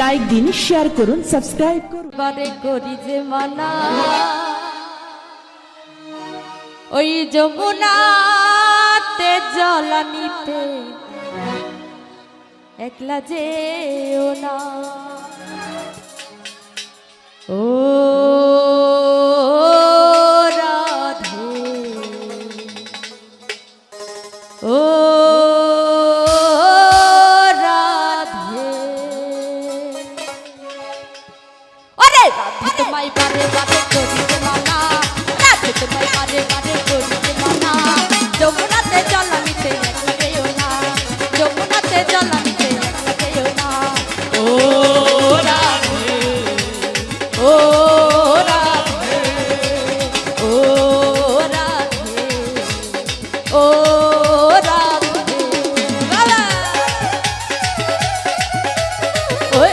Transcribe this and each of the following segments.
Like দিন, share করুন, subscribe করুন। বারে করি যে মানা ওই যমুনাতে জলানিতে একলা যেও না ও রাধে ও তোমায় বারে বারে করিতে মানা রাধে তোমায় বারে বারে করিতে মানা যমুনাতে জলানিতে একলা যেও না যমুনাতে জলানিতে একলা যেও না ও রাধে ও রাধে ও রাধে ও রাধে বালা ওই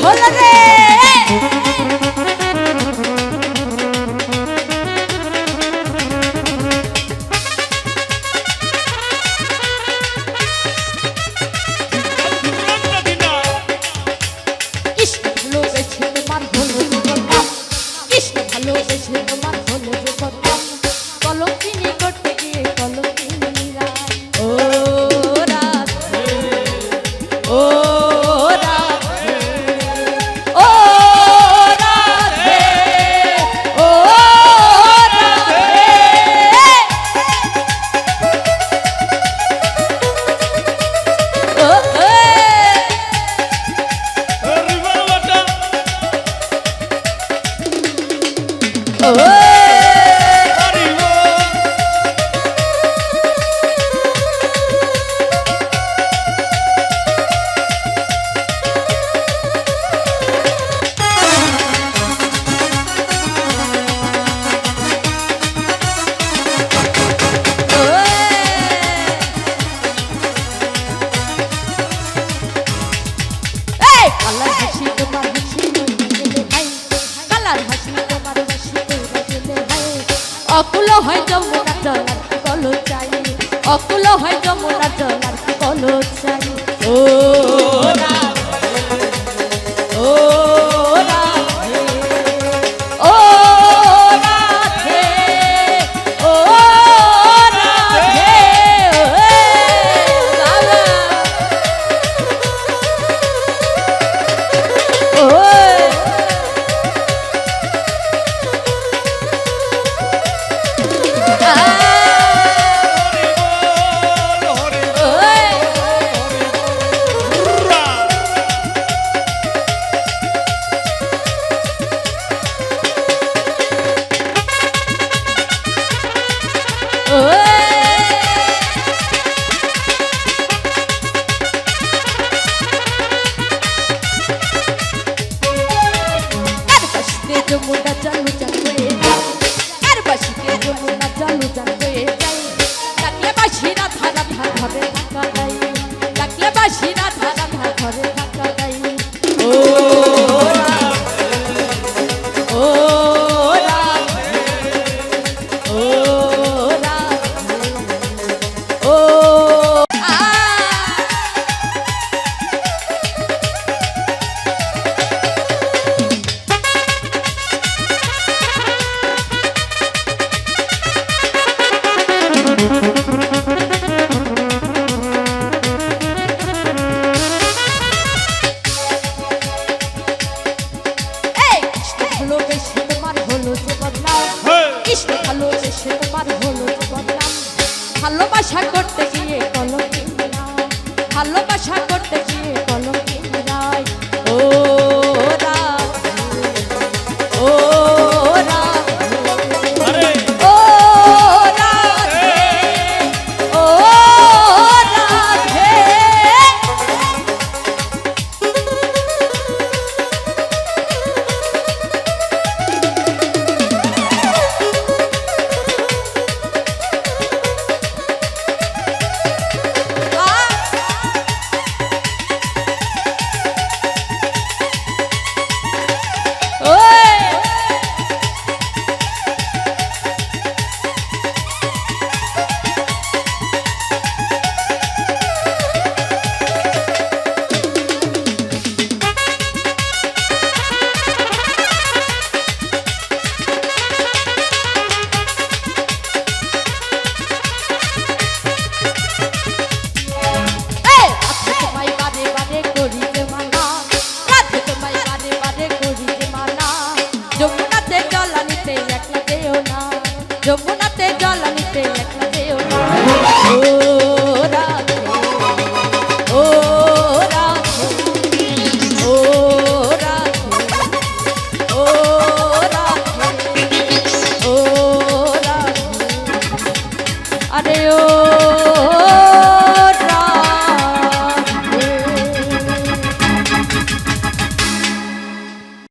হল রে কৃষ্ণ ভালোবেসে তোমার হলো জীবন কৃষ্ণ ভালোবেসে তোমার হলো জীবন কলঙ্কিনী করতে গিয়ে কলঙ্কিনী রায় ও রাধে ও কালার হাসি তোমার হাসি গেলে হাই কালার হাসি তোমার হাসি গেলে হাই অকুল হয় যমুনা জলার কি বলো চাই অকুল হয় যমুনা জলার কি বলো চাই ও রাধে ও রাধে ও রাধে ও রাধে যমুনা চলো